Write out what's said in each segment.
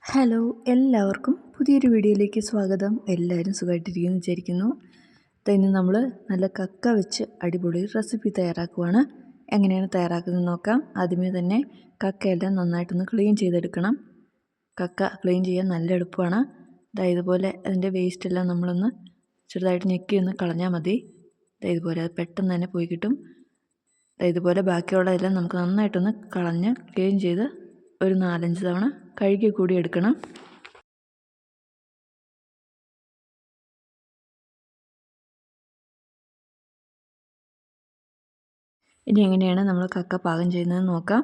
Hello, എല്ലാവർക്കും പുതിയൊരു വീഡിയോയിലേക്ക് സ്വാഗതം. എല്ലാവരും സുഖമായിട്ടിരിക്കുമെന്ന് വിചാരിക്കുന്നു. ഇന്ന് നമ്മൾ നല്ല കക്ക വെച്ച് അടിപൊളി റെസിപ്പി തയ്യാറാക്കുവാണ്. എങ്ങനെയാണ് തയ്യാറാക്കുന്നത് നോക്കാം. ആദ്യമേ തന്നെ കക്കയെല്ലാം നന്നായിട്ടൊന്ന് ക്ലീൻ ചെയ്തെടുക്കണം. കക്ക ക്ലീൻ ചെയ്യാൻ നല്ല എളുപ്പമാണ്. ഇതുപോലെ അതിൻ്റെ വേസ്റ്റെല്ലാം നമ്മളൊന്ന് ചെറുതായിട്ട് ഞെക്കി ഒന്ന് കളഞ്ഞാൽ മതി. ഇതുപോലെ അത് പെട്ടെന്ന് തന്നെ പോയി കിട്ടും. ഇതുപോലെ ബാക്കിയുള്ളതെല്ലാം നമുക്ക് നന്നായിട്ടൊന്ന് കളഞ്ഞ് ക്ലീൻ ചെയ്ത് ഒരു 4-5 തവണ കഴുകി കൂടി എടുക്കണം. ഇനി എങ്ങനെയാണ് നമ്മൾ കക്ക പാകം ചെയ്യുന്നതെന്ന് നോക്കാം.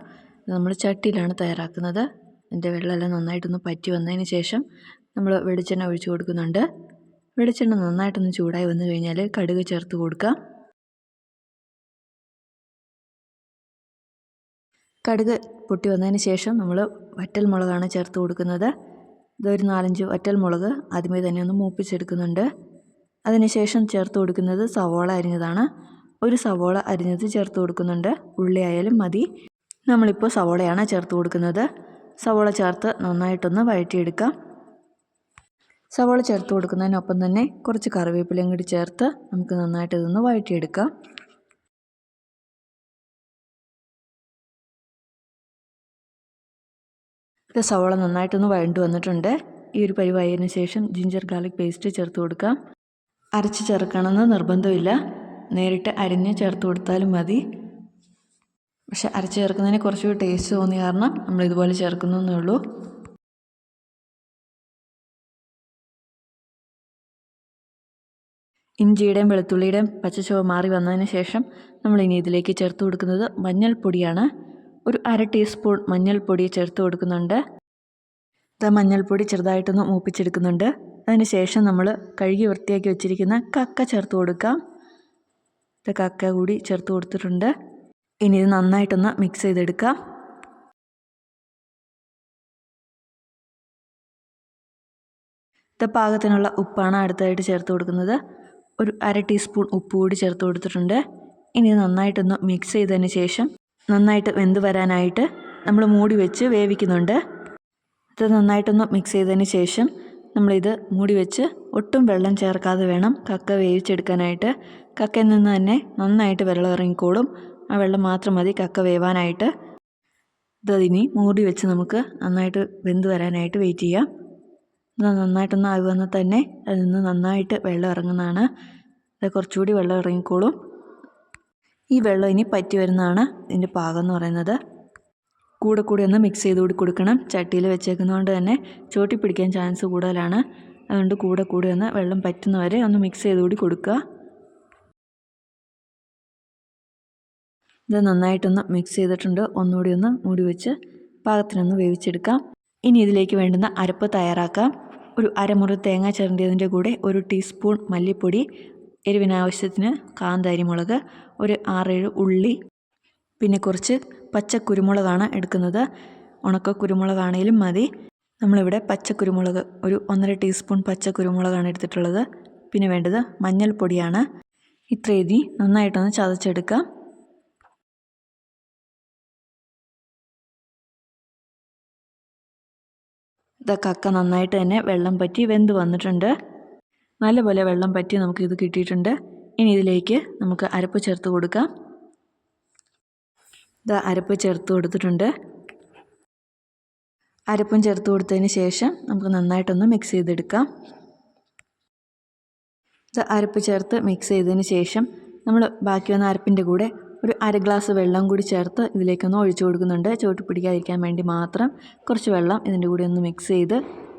നമ്മൾ ചട്ടിയിലാണ് തയ്യാറാക്കുന്നത്. അതിൻ്റെ വെള്ളമെല്ലാം നന്നായിട്ടൊന്ന് പറ്റി വന്നതിന് ശേഷം നമ്മൾ വെളിച്ചെണ്ണ ഒഴിച്ചു കൊടുക്കുന്നുണ്ട്. വെളിച്ചെണ്ണ നന്നായിട്ടൊന്ന് ചൂടായി വന്നു കഴിഞ്ഞാൽ കടുക് ചേർത്ത് കൊടുക്കാം. കടുക് പൊട്ടി വന്നതിന് ശേഷം നമ്മൾ വറ്റൽ മുളകാണ് ചേർത്ത് കൊടുക്കുന്നത്. ഇതൊരു 4-5 വറ്റൽ മുളക് ആദ്യമേ തന്നെ ഒന്ന് മൂപ്പിച്ചെടുക്കുന്നുണ്ട്. അതിനുശേഷം ചേർത്ത് കൊടുക്കുന്നത് സവോള അരിഞ്ഞതാണ്. ഒരു സവോള അരിഞ്ഞത് ചേർത്ത് കൊടുക്കുന്നുണ്ട്. ഉള്ളി ആയാലും മതി. നമ്മളിപ്പോൾ സവോളയാണ് ചേർത്ത് കൊടുക്കുന്നത്. സവോള ചേർത്ത് നന്നായിട്ടൊന്ന് വഴറ്റിയെടുക്കാം. സവോള ചേർത്ത് കൊടുക്കുന്നതിനൊപ്പം തന്നെ കുറച്ച് കറിവേപ്പിലയും കൂടി ചേർത്ത് നമുക്ക് നന്നായിട്ട് ഇതൊന്ന് വഴറ്റിയെടുക്കാം. സവോള നന്നായിട്ടൊന്ന് വഴണ്ടു വന്നിട്ടുണ്ട്. ഈ ഒരു പരിവായതിനു ശേഷം ജിഞ്ചർ ഗാർലിക് പേസ്റ്റ് ചേർത്ത് കൊടുക്കാം. അരച്ച് ചേർക്കണമെന്ന് നിർബന്ധമില്ല, നേരിട്ട് അരിഞ്ഞ് ചേർത്ത് കൊടുത്താലും മതി. പക്ഷെ അരച്ച് ചേർക്കുന്നതിന് കുറച്ചുകൂടി ടേസ്റ്റ് തോന്നിയ കാരണം നമ്മൾ ഇതുപോലെ ചേർക്കുന്നേ ഉള്ളൂ. ഇഞ്ചിയുടെയും വെളുത്തുള്ളിയുടെയും പച്ചച്ചുവ മാറി വന്നതിന് ശേഷം നമ്മൾ ഇനി ഇതിലേക്ക് ചേർത്ത് കൊടുക്കുന്നത് മഞ്ഞൾപ്പൊടിയാണ്. ഒരു 1/2 ടീസ്പൂൺ മഞ്ഞൾപ്പൊടി ചേർത്ത് കൊടുക്കുന്നുണ്ട്. മഞ്ഞൾപ്പൊടി ചെറുതായിട്ടൊന്ന് മൂപ്പിച്ചെടുക്കുന്നുണ്ട്. അതിന് ശേഷം നമ്മൾ കഴുകി വൃത്തിയാക്കി വെച്ചിരിക്കുന്ന കക്ക ചേർത്ത് കൊടുക്കാം. കക്ക കൂടി ചേർത്ത് കൊടുത്തിട്ടുണ്ട്. ഇനി ഇത് നന്നായിട്ടൊന്ന് മിക്സ് ചെയ്തെടുക്കാം. പാകത്തിനുള്ള ഉപ്പാണ് അടുത്തായിട്ട് ചേർത്ത് കൊടുക്കുന്നത്. ഒരു 1/2 ടീസ്പൂൺ ഉപ്പ് കൂടി ചേർത്ത് കൊടുത്തിട്ടുണ്ട്. ഇനി നന്നായിട്ടൊന്ന് മിക്സ് ചെയ്തതിന് ശേഷം നന്നായിട്ട് വെന്ത് വരാനായിട്ട് നമ്മൾ മൂടി വെച്ച് വേവിക്കുന്നുണ്ട്. ഇത് നന്നായിട്ടൊന്ന് മിക്സ് ചെയ്തതിന് ശേഷം നമ്മളിത് മൂടി വെച്ച് ഒട്ടും വെള്ളം ചേർക്കാതെ വേണം കക്ക വേവിച്ചെടുക്കാനായിട്ട്. കക്കയിൽ നിന്ന് തന്നെ നന്നായിട്ട് വെള്ളം ഇറങ്ങിക്കോളും. ആ വെള്ളം മാത്രം മതി കക്ക വേവാനായിട്ട്. ഇതിനി മൂടി വെച്ച് നമുക്ക് നന്നായിട്ട് വെന്ത് വരാനായിട്ട് വെയിറ്റ് ചെയ്യാം. ഇത് നന്നായിട്ടൊന്ന് ആയി വന്നാൽ തന്നെ അതിൽ നിന്ന് നന്നായിട്ട് വെള്ളം ഇറങ്ങുന്നതാണ്. അത് കുറച്ചുകൂടി വെള്ളം ഇറങ്ങിക്കോളും. ഈ വെള്ളം ഇനി പറ്റി വരുന്നതാണ് ഇതിൻ്റെ പാകം എന്ന് പറയുന്നത്. കൂടെ ഒന്ന് മിക്സ് ചെയ്ത് കൂടി കൊടുക്കണം. ചട്ടിയിൽ വെച്ചേക്കുന്നതുകൊണ്ട് തന്നെ ചോട്ടി പിടിക്കാൻ ചാൻസ് കൂടുതലാണ്. അതുകൊണ്ട് കൂടെ ഒന്ന് വെള്ളം പറ്റുന്നവരെ ഒന്ന് മിക്സ് ചെയ്ത് കൂടി കൊടുക്കുക. ഇത് നന്നായിട്ടൊന്ന് മിക്സ് ചെയ്തിട്ടുണ്ട്. ഒന്നുകൂടി ഒന്ന് മൂടി വെച്ച് പാകത്തിനൊന്ന് വേവിച്ചെടുക്കാം. ഇനി ഇതിലേക്ക് വേണ്ടുന്ന അരപ്പ് തയ്യാറാക്കാം. ഒരു അരമുറി തേങ്ങ ചിരണ്ടിയതിൻ്റെ കൂടെ 1 ടീസ്പൂൺ മല്ലിപ്പൊടി, എരിവിനാവശ്യത്തിന് കാന്താരി മുളക്, ഒരു 6-7 ഉള്ളി, പിന്നെ കുറച്ച് പച്ചക്കുരുമുളകാണ് എടുക്കുന്നത്. ഉണക്ക കുരുമുളകാണേലും മതി. നമ്മളിവിടെ പച്ചക്കുരുമുളക് ഒരു 1.5 ടീസ്പൂൺ പച്ചക്കുരുമുളകാണ് എടുത്തിട്ടുള്ളത്. പിന്നെ വേണ്ടത് മഞ്ഞൾപ്പൊടിയാണ്. ഇത്രയും നന്നായിട്ടൊന്ന് ചതച്ചെടുക്കാം. കക്ക നന്നായിട്ട് തന്നെ വെള്ളം പറ്റി വെന്ത് വന്നിട്ടുണ്ട്. നല്ലപോലെ വെള്ളം പറ്റി നമുക്കിത് കിട്ടിയിട്ടുണ്ട്. ഇനി ഇതിലേക്ക് നമുക്ക് അരപ്പ് ചേർത്ത് കൊടുക്കാം. അരപ്പ് ചേർത്ത് കൊടുത്തിട്ടുണ്ട്. അരപ്പും ചേർത്ത് കൊടുത്തതിന് ശേഷം നമുക്ക് നന്നായിട്ടൊന്ന് മിക്സ് ചെയ്തെടുക്കാം. അരപ്പ് ചേർത്ത് മിക്സ് ചെയ്തതിന് ശേഷം നമ്മൾ ബാക്കി വന്ന അരപ്പിൻ്റെ കൂടെ ഒരു 1/2 ഗ്ലാസ് വെള്ളം കൂടി ചേർത്ത് ഇതിലേക്കൊന്ന് ഒഴിച്ചു കൊടുക്കുന്നുണ്ട്. ചോട്ട് പിടിക്കാതിരിക്കാൻ വേണ്ടി മാത്രം കുറച്ച് വെള്ളം ഇതിൻ്റെ കൂടെ ഒന്ന് മിക്സ് ചെയ്ത്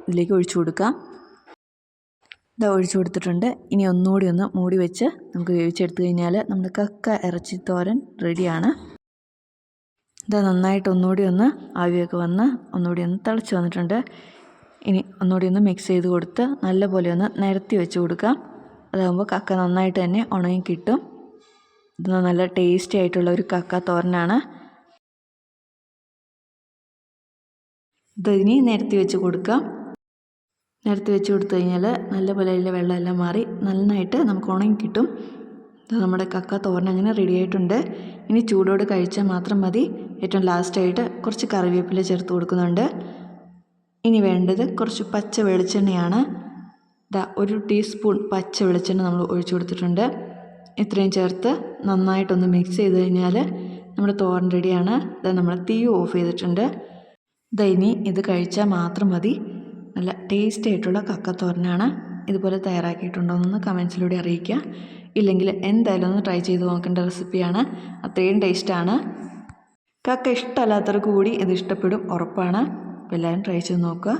ഇതിലേക്ക് ഒഴിച്ചു കൊടുക്കാം. ഒഴിച്ചു കൊടുത്തിട്ടുണ്ട്. ഇനി ഒന്നുകൂടി ഒന്ന് മൂടി വെച്ച് നമുക്ക് വേവിച്ചെടുത്തു കഴിഞ്ഞാൽ നമ്മുടെ കക്ക ഇറച്ചി തോരൻ റെഡിയാണ്. നന്നായിട്ട് ഒന്നുകൂടി ഒന്ന് ആവിയൊക്കെ വന്ന് ഒന്നുകൂടി ഒന്ന് തിളച്ച് വന്നിട്ടുണ്ട്. ഇനി ഒന്നുകൂടി ഒന്ന് മിക്സ് ചെയ്ത് കൊടുത്ത് നല്ലപോലെ ഒന്ന് നിരത്തി വെച്ച് കൊടുക്കാം. അതാകുമ്പോൾ കക്ക നന്നായിട്ട് തന്നെ ഉണങ്ങി കിട്ടും. ഇത് നല്ല ടേസ്റ്റി ആയിട്ടുള്ള ഒരു കക്ക തോരനാണ്. ഇതിനി നിരത്തി വെച്ച് കൊടുക്കാം. നിരത്തി വെച്ച് കൊടുത്തു കഴിഞ്ഞാൽ നല്ലപോലെ അതിലെ വെള്ളമെല്ലാം മാറി നന്നായിട്ട് നമുക്ക് ഉണങ്ങി കിട്ടും. നമ്മുടെ കക്ക തോരൻ അങ്ങനെ റെഡി ആയിട്ടുണ്ട്. ഇനി ചൂടോട് കഴിച്ചാൽ മാത്രം മതി. ഏറ്റവും ലാസ്റ്റായിട്ട് കുറച്ച് കറിവേപ്പില ചേർത്ത് കൊടുക്കുന്നുണ്ട്. ഇനി വേണ്ടത് കുറച്ച് പച്ച വെളിച്ചെണ്ണയാണ്. ദാ 1 ടീസ്പൂൺ പച്ച വെളിച്ചെണ്ണ നമ്മൾ ഒഴിച്ചു കൊടുത്തിട്ടുണ്ട്. ഇത്രയും ചേർത്ത് നന്നായിട്ടൊന്ന് മിക്സ് ചെയ്ത് കഴിഞ്ഞാൽ നമ്മുടെ തോരൻ റെഡിയാണ്. ഇതാ നമ്മൾ തീ ഓഫ് ചെയ്തിട്ടുണ്ട്. ഇതാ ഇനി ഇത് കഴിച്ചാൽ മാത്രം മതി. നല്ല ടേസ്റ്റി ആയിട്ടുള്ള കക്കത്തോരനാണ്. ഇതുപോലെ തയ്യാറാക്കിയിട്ടുണ്ടോ എന്നൊന്ന് കമൻസിലൂടെ അറിയിക്കുക. ഇല്ലെങ്കിൽ എന്തായാലും ഒന്ന് ട്രൈ ചെയ്ത് നോക്കേണ്ട റെസിപ്പിയാണ്. അത്രയും ടേസ്റ്റാണ്. കക്ക ഇഷ്ടമല്ലാത്തവർക്ക് കൂടി ഇത് ഇഷ്ടപ്പെടും, ഉറപ്പാണ്. അപ്പോൾ എല്ലാവരും ട്രൈ ചെയ്ത് നോക്കുക.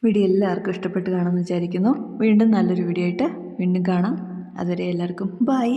വീഡിയോ എല്ലാവർക്കും ഇഷ്ടപ്പെട്ട് കാണുമെന്ന് വിചാരിക്കുന്നു. വീണ്ടും നല്ലൊരു വീഡിയോ ആയിട്ട് വീണ്ടും കാണാം. അതുവരെ എല്ലാവർക്കും ബൈ.